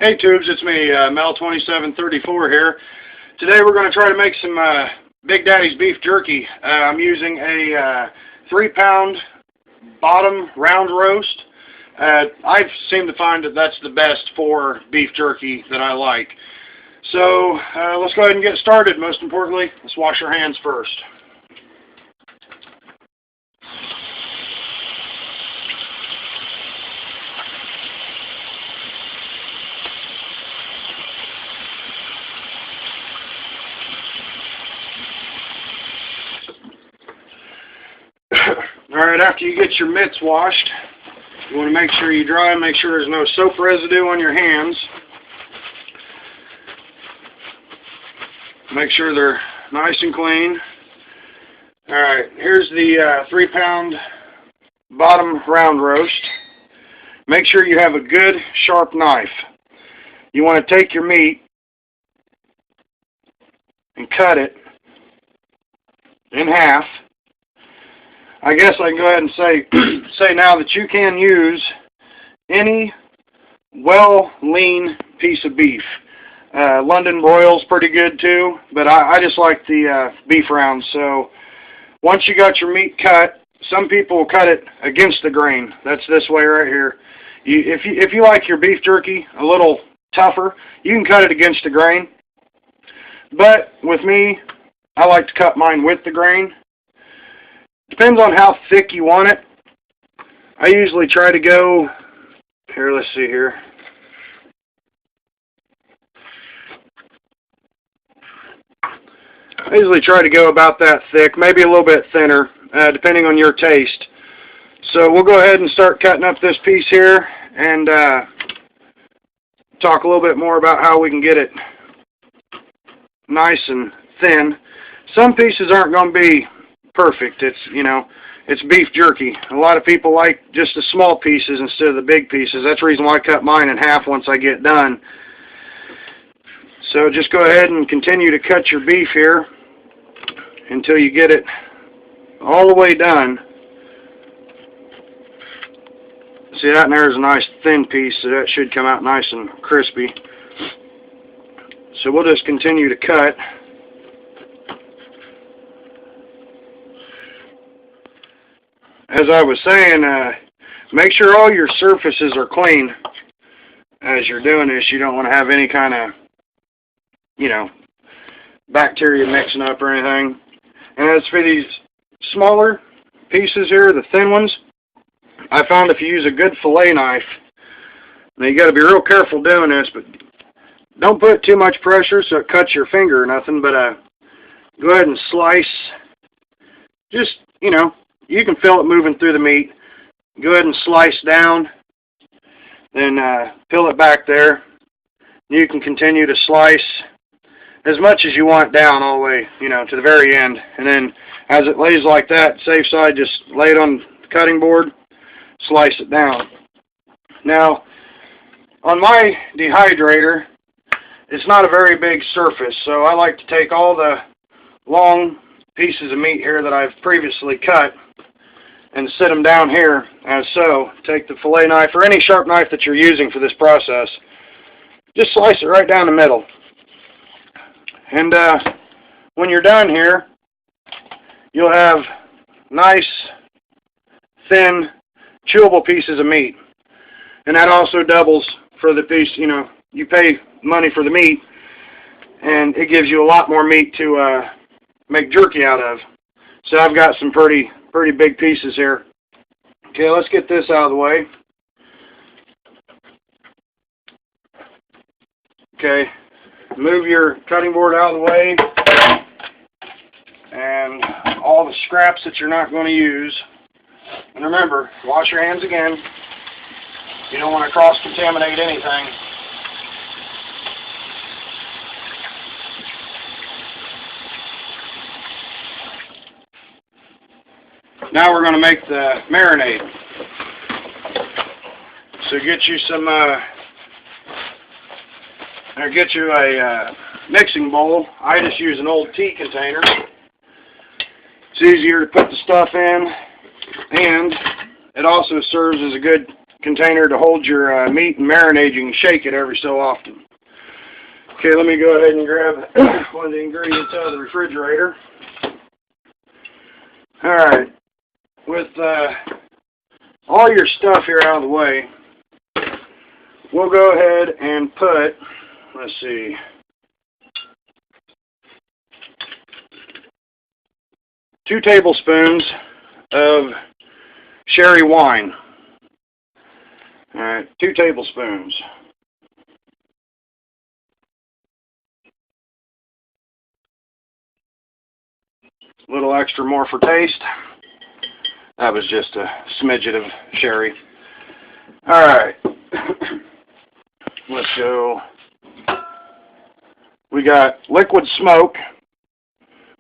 Hey tubes, it's me, Mel2734 here. Today we're going to try to make some Big Daddy's beef jerky. I'm using a 3-pound bottom round roast. I seem to find that that's the best for beef jerky that I like. So let's go ahead and get started. Most importantly, let's wash our hands first. Alright, after you get your mitts washed, you want to make sure you dry, make sure there's no soap residue on your hands. Make sure they're nice and clean. Alright, here's the 3-pound bottom round roast. Make sure you have a good sharp knife. You want to take your meat and cut it in half. I guess I can go ahead and say now that you can use any lean piece of beef. London broil's pretty good too, but I just like the beef rounds. So once you got your meat cut, some people will cut it against the grain. That's this way right here. If you like your beef jerky a little tougher, you can cut it against the grain. But with me, I like to cut mine with the grain. Depends on how thick you want it. I usually try to go, here, let's see here. I usually try to go about that thick, maybe a little bit thinner, depending on your taste. So we'll go ahead and start cutting up this piece here and talk a little bit more about how we can get it nice and thin. Some pieces aren't going to be perfect. It's beef jerky. A lot of people like just the small pieces instead of the big pieces. That's the reason why I cut mine in half once I get done. So just go ahead and continue to cut your beef here until you get it all the way done. See, that there's a nice thin piece, so that should come out nice and crispy. So we'll just continue to cut. As I was saying, make sure all your surfaces are clean as you're doing this. You don't want to have any kind of, bacteria mixing up or anything. And as for these smaller pieces here, the thin ones, I found if you use a good fillet knife, now you got to be real careful doing this, but don't put too much pressure so it cuts your finger or nothing, but go ahead and slice, just, you can feel it moving through the meat. Go ahead and slice down, then peel it back there. You can continue to slice as much as you want down all the way, to the very end. And then as it lays like that, safe side, just lay it on the cutting board, slice it down. Now, on my dehydrator, it's not a very big surface, so I like to take all the long pieces of meat here that I've previously cut and sit them down here as so. Take the fillet knife or any sharp knife that you're using for this process. Just slice it right down the middle. And when you're done here, you'll have nice, thin, chewable pieces of meat. And that also doubles for the piece, you pay money for the meat, and it gives you a lot more meat to make jerky out of. So I've got some pretty big pieces here. Okay, let's get this out of the way. Okay, move your cutting board out of the way, and all the scraps that you're not going to use. And remember, wash your hands again. You don't want to cross-contaminate anything. Now we're going to make the marinade. So get you some, get you a mixing bowl. I just use an old tea container. It's easier to put the stuff in, and it also serves as a good container to hold your meat and marinade. You can shake it every so often. Okay, let me go ahead and grab one of the ingredients out of the refrigerator. Alright, with all your stuff here out of the way, we'll go ahead and put, let's see, 2 tablespoons of sherry wine. Alright, 2 tablespoons. A little extra more for taste. That was just a smidget of sherry. Alright. Let's go. We got liquid smoke.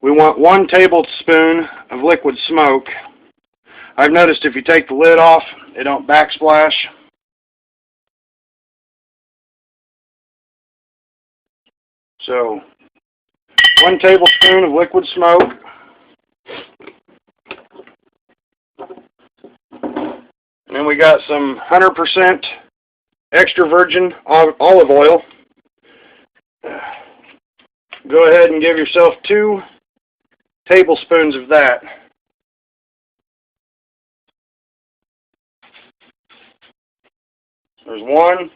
We want 1 tablespoon of liquid smoke. I've noticed if you take the lid off, it don't backsplash. So, 1 tablespoon of liquid smoke. And then we got some 100% extra virgin olive oil. Go ahead and give yourself 2 tablespoons of that. There's 1.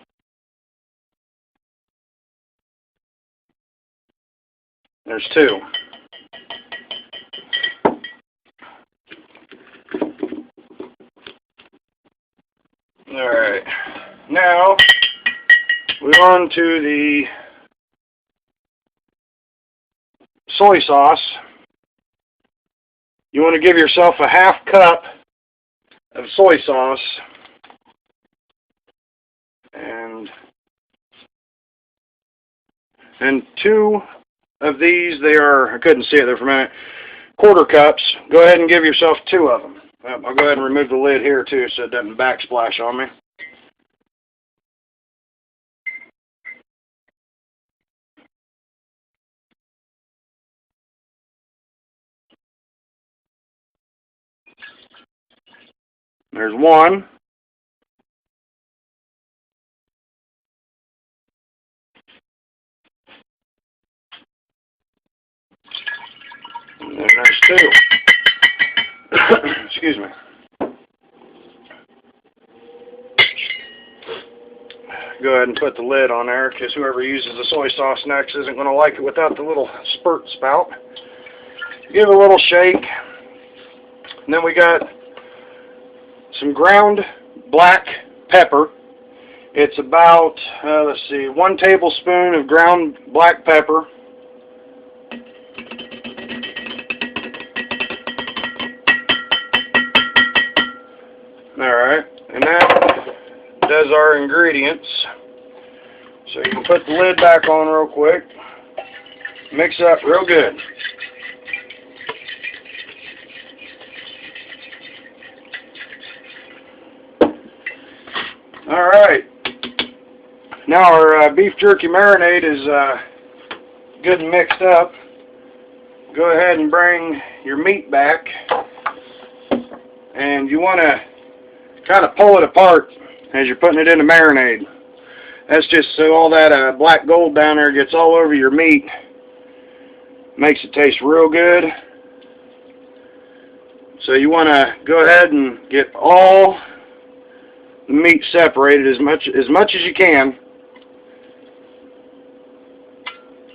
There's 2. Alright, now we're on to the soy sauce. You want to give yourself a 1/2 cup of soy sauce, and 2 of these, they are, I couldn't see it there for a minute, 1/4 cups. Go ahead and give yourself 2 of them. I'll go ahead and remove the lid here too so it doesn't backsplash on me. There's 1. And then there's 2. Excuse me. Go ahead and put the lid on there because whoever uses the soy sauce next isn't going to like it without the little spurt spout. Give it a little shake. And then we got some ground black pepper. It's about, let's see, 1 tablespoon of ground black pepper. Alright, and that does our ingredients. So you can put the lid back on real quick. Mix it up real good. Alright, now our beef jerky marinade is good and mixed up. Go ahead and bring your meat back, and you want to kind of pull it apart as you're putting it in the marinade. That's just so all that black gold down there gets all over your meat. Makes it taste real good. So you want to go ahead and get all the meat separated as much as you can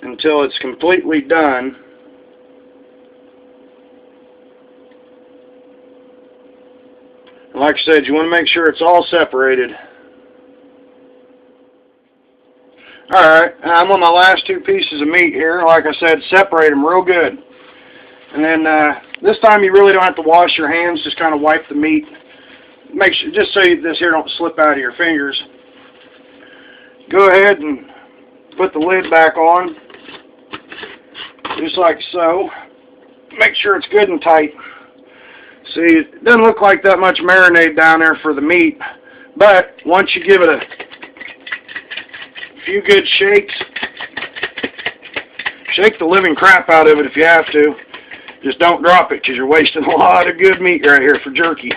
until it's completely done. And like I said, you want to make sure it's all separated. Alright, I'm on my last 2 pieces of meat here. Like I said, separate them real good. And then this time you really don't have to wash your hands, just kind of wipe the meat. Make sure, just so this here don't slip out of your fingers. Go ahead and put the lid back on, just like so. Make sure it's good and tight. See, it doesn't look like that much marinade down there for the meat, but once you give it a few good shakes, shake the living crap out of it if you have to. Just don't drop it because you're wasting a lot of good meat right here for jerky.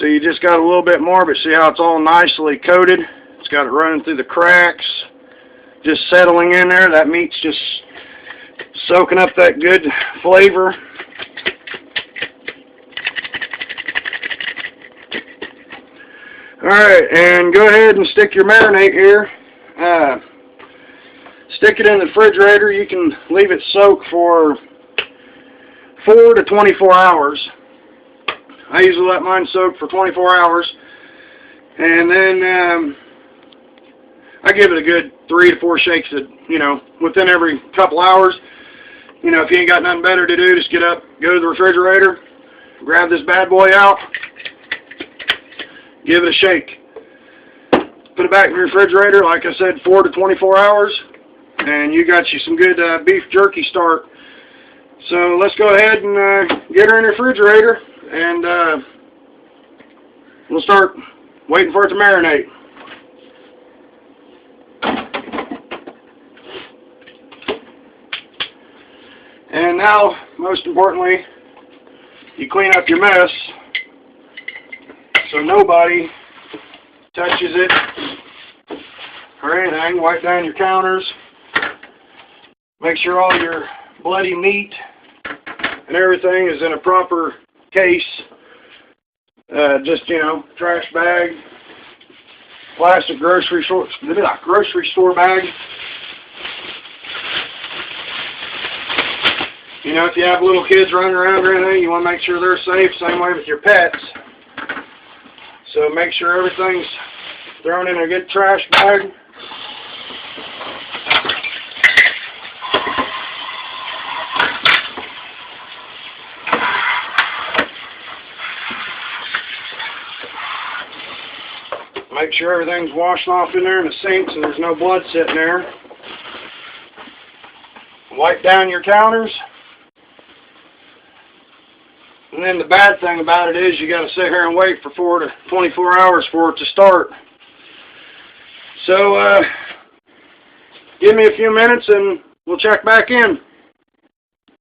So you just got a little bit more, but see how it's all nicely coated? It's got it running through the cracks, just settling in there. That meat's just soaking up that good flavor. Alright, and go ahead and stick your marinade here. Stick it in the refrigerator. You can leave it soak for 4 to 24 hours. I usually let mine soak for 24 hours. And then I give it a good 3 to 4 shakes, within every couple hours. If you ain't got nothing better to do, just get up, go to the refrigerator, grab this bad boy out, give it a shake. Put it back in the refrigerator, like I said, 4 to 24 hours, and you got you some good beef jerky start. So let's go ahead and get her in the refrigerator, and we'll start waiting for it to marinate. And now, most importantly, you clean up your mess so nobody touches it or anything. Wipe down your counters. Make sure all your bloody meat and everything is in a proper case. Trash bag, plastic grocery store bag. If you have little kids running around or anything, you want to make sure they're safe. Same way with your pets. So make sure everything's thrown in a good trash bag. Make sure everything's washed off in there in the sink so there's no blood sitting there. Wipe down your counters. And then the bad thing about it is you got to sit here and wait for 4 to 24 hours for it to start. So give me a few minutes and we'll check back in.